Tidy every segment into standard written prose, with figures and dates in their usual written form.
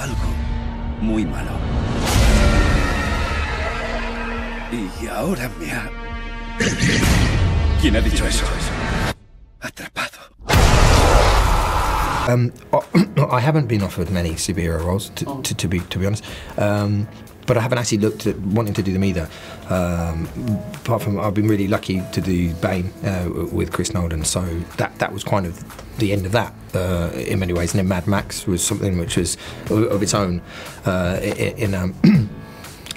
algo muy malo. Y ahora me ha... ¿Quién ha dicho eso? Atrapado. I haven't been offered many superhero roles, to be honest. But I haven't actually looked at wanting to do them either. Apart from, I've been really lucky to do Bane with Chris Nolan, so that was kind of the end of that in many ways. And then Mad Max was something which was of its own in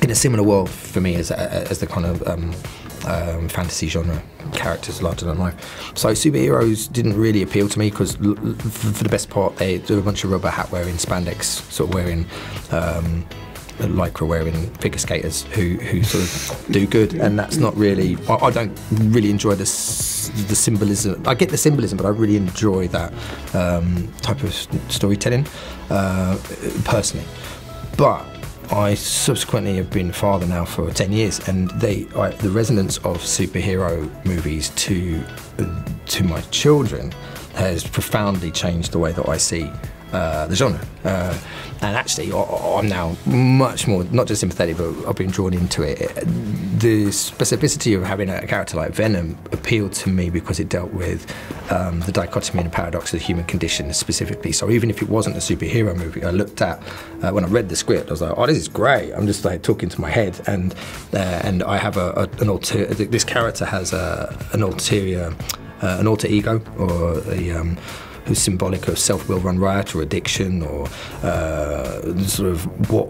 a similar world for me as the kind of fantasy genre characters larger than life. So superheroes didn't really appeal to me because for the best part they do a bunch of rubber hat wearing, spandex sort of wearing, lycra wearing figure skaters who sort of do good, and that's not really, I don't really enjoy the symbolism. I get the symbolism, but I really enjoy that type of storytelling personally. But I subsequently have been a father now for 10 years, and the resonance of superhero movies to my children has profoundly changed the way that I see the genre. And actually, I'm now much more, not just sympathetic, but I've been drawn into it. The specificity of having a character like Venom appealed to me because it dealt with the dichotomy and the paradox of the human condition specifically. So even if it wasn't a superhero movie, I looked at, when I read the script, I was like, oh, this is great. I'm just like talking to my head, and I have this character has an alter ego, or who's symbolic of self-will run riot or addiction, or sort of what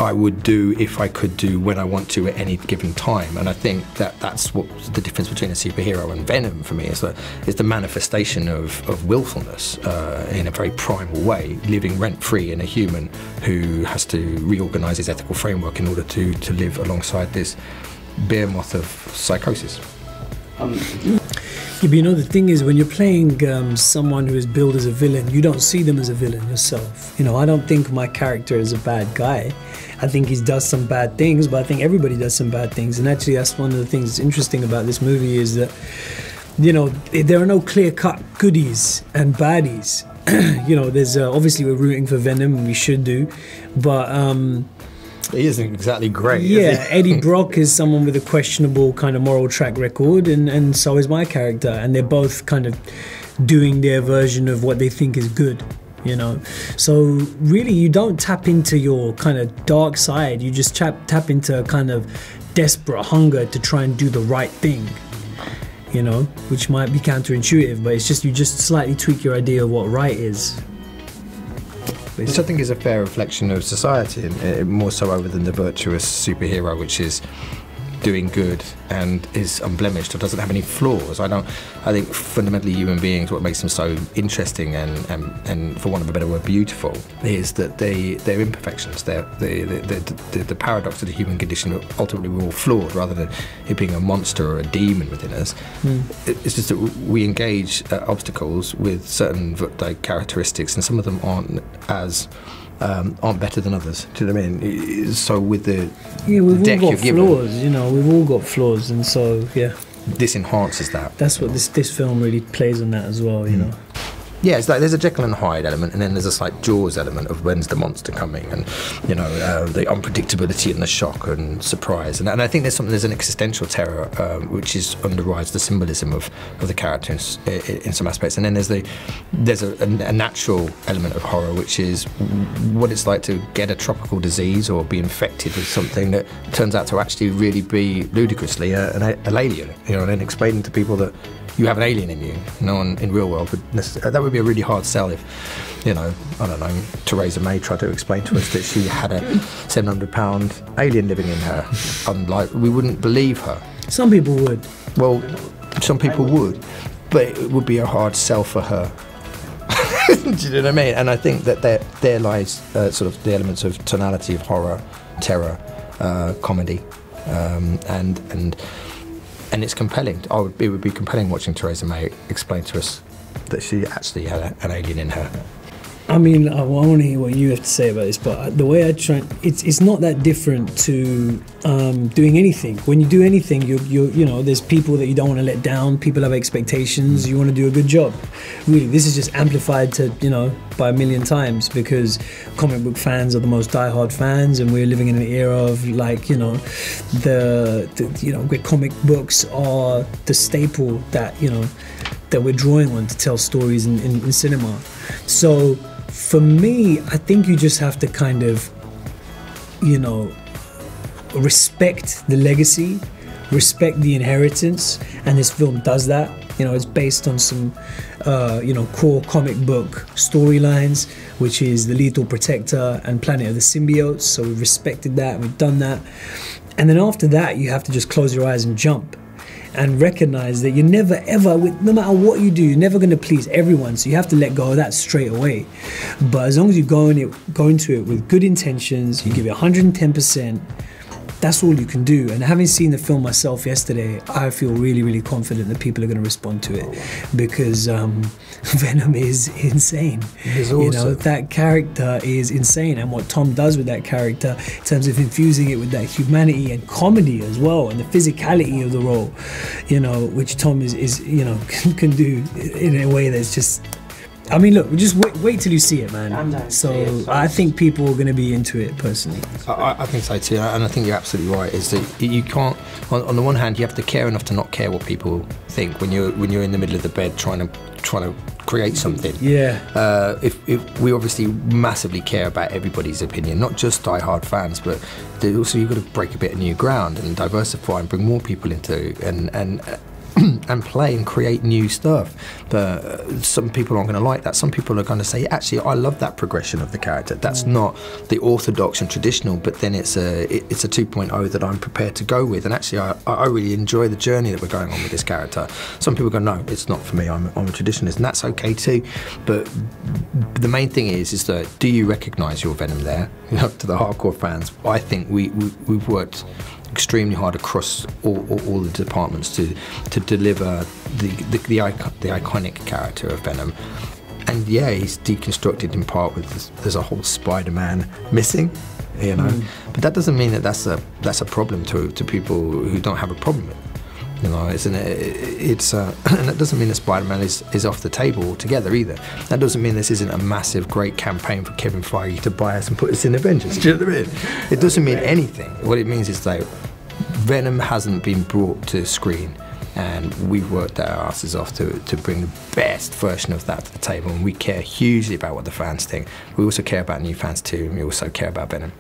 I would do if I could do when I want to at any given time. And I think that's what the difference between a superhero and Venom for me is the manifestation of willfulness in a very primal way, living rent-free in a human who has to reorganise his ethical framework in order to live alongside this behemoth of psychosis. Yeah, but you know, the thing is, when you're playing someone who is billed as a villain, you don't see them as a villain yourself. You know, I don't think my character is a bad guy. I think he does some bad things, but I think everybody does some bad things. And actually, that's one of the things that's interesting about this movie is that, you know, there are no clear-cut goodies and baddies. You know, there's obviously we're rooting for Venom, and we should do, but he isn't exactly great. Yeah, Eddie Brock is someone with a questionable kind of moral track record, and so is my character, and they're both kind of doing their version of what they think is good, you know. So really, you don't tap into your kind of dark side. You just tap into a kind of desperate hunger to try and do the right thing, you know, which might be counterintuitive, but it's just you just slightly tweak your idea of what right is. Which I think is a fair reflection of society, and more so over than the virtuous superhero, which is doing good and is unblemished or doesn't have any flaws. I think fundamentally human beings, what makes them so interesting and for want of a better word, beautiful, is that they're imperfections. They're the paradox of the human condition. Ultimately, we're all flawed, rather than it being a monster or a demon within us. It's just that we engage obstacles with certain characteristics, and some of them aren't better than others. Do you know what I mean? So with the we've all got flaws, you know, we've all got flaws, and so yeah, this enhances that. That's what this film really plays on that as well, you know. Yeah, it's like there's a Jekyll and Hyde element, and then there's a slight Jaws element of when's the monster coming, and you know the unpredictability and the shock and surprise, and I think there's an existential terror which underrides the symbolism of the characters in some aspects, and then there's a natural element of horror, which is what it's like to get a tropical disease or be infected with something that turns out to actually really be ludicrously an alien, you know, and then explaining to people that you have an alien in you. No one in real world would necessarily. That would be a really hard sell if, you know, I don't know, Theresa May tried to explain to us that she had a £700 alien living in her. Unlike, we wouldn't believe her. Some people would. Well, some people would, but it would be a hard sell for her. Do you know what I mean? And I think that there lies sort of the elements of tonality of horror, terror, comedy, and it's compelling. It would be compelling watching Theresa May explain to us that she actually had an alien in her. I mean, I want to hear what you have to say about this, but the way I try, it's not that different to doing anything. When you do anything, you know, there's people that you don't want to let down. People have expectations. You want to do a good job. Really, this is just amplified to, you know, by a million times, because comic book fans are the most diehard fans, and we're living in an era of, like, you know, you know, where comic books are the staple that, you know, that we're drawing on to tell stories in cinema. So for me, I think you just have to kind of, you know, respect the legacy, respect the inheritance, and this film does that. You know, it's based on some, you know, core comic book storylines, which is the Lethal Protector and Planet of the Symbiotes. So we've respected that, and we've done that. And then after that, you have to just close your eyes and jump, and recognize that you're never ever, no matter what you do, you're never going to please everyone. So you have to let go of that straight away. But as long as you go into it with good intentions, you give it 110%, that's all you can do. And having seen the film myself yesterday, I feel really, really confident that people are going to respond to it, because Venom is insane. He's awesome. You know, that character is insane, and what Tom does with that character in terms of infusing it with that humanity and comedy as well, and the physicality of the role, you know, which Tom is you know, can do in a way that's just, I mean, look, just wait till you see it, man. So I think people are going to be into it, personally. I think so too, and I think you're absolutely right. Is that you can't, on the one hand, you have to care enough to not care what people think when you're in the middle of the bed trying to create something. Yeah. If we obviously massively care about everybody's opinion, not just die-hard fans, but also you've got to break a bit of new ground and diversify and bring more people into and play and create new stuff. But some people aren't going to like that. Some people are going to say, actually, I love that progression of the character. That's not the orthodox and traditional, but then it's a 2.0 that I'm prepared to go with. And actually, I really enjoy the journey that we're going on with this character. Some people go, no, it's not for me. I'm a traditionalist, and that's okay too. But the main thing is that, do you recognise your Venom there? You know, to the hardcore fans, I think we've worked extremely hard across all the departments to deliver the iconic character of Venom. And yeah, he's deconstructed in part with there's a whole Spider-Man missing, you know. But that doesn't mean that that's a problem to people who don't have a problem with it. You know, and that doesn't mean that Spider-Man is off the table altogether either. That doesn't mean this isn't a massive, great campaign for Kevin Feige to buy us and put us in Avengers. Do you know what I mean? It doesn't mean anything. What it means is that Venom hasn't been brought to screen, and we've worked our asses off to bring the best version of that to the table, and we care hugely about what the fans think. We also care about new fans too, and we also care about Venom.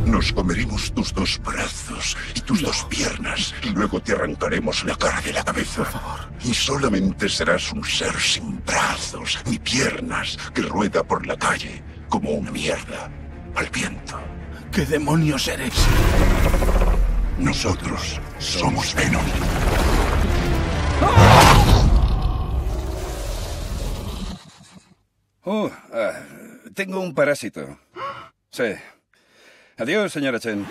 Nos comeremos tus dos brazos y tus dos piernas, y luego te arrancaremos la cara de la cabeza. Por favor. Y solamente serás un ser sin brazos ni piernas que rueda por la calle como una mierda al viento. ¿Qué demonios eres? Nosotros somos Venom. Tengo un parásito. Sí. Adiós, señora Chen.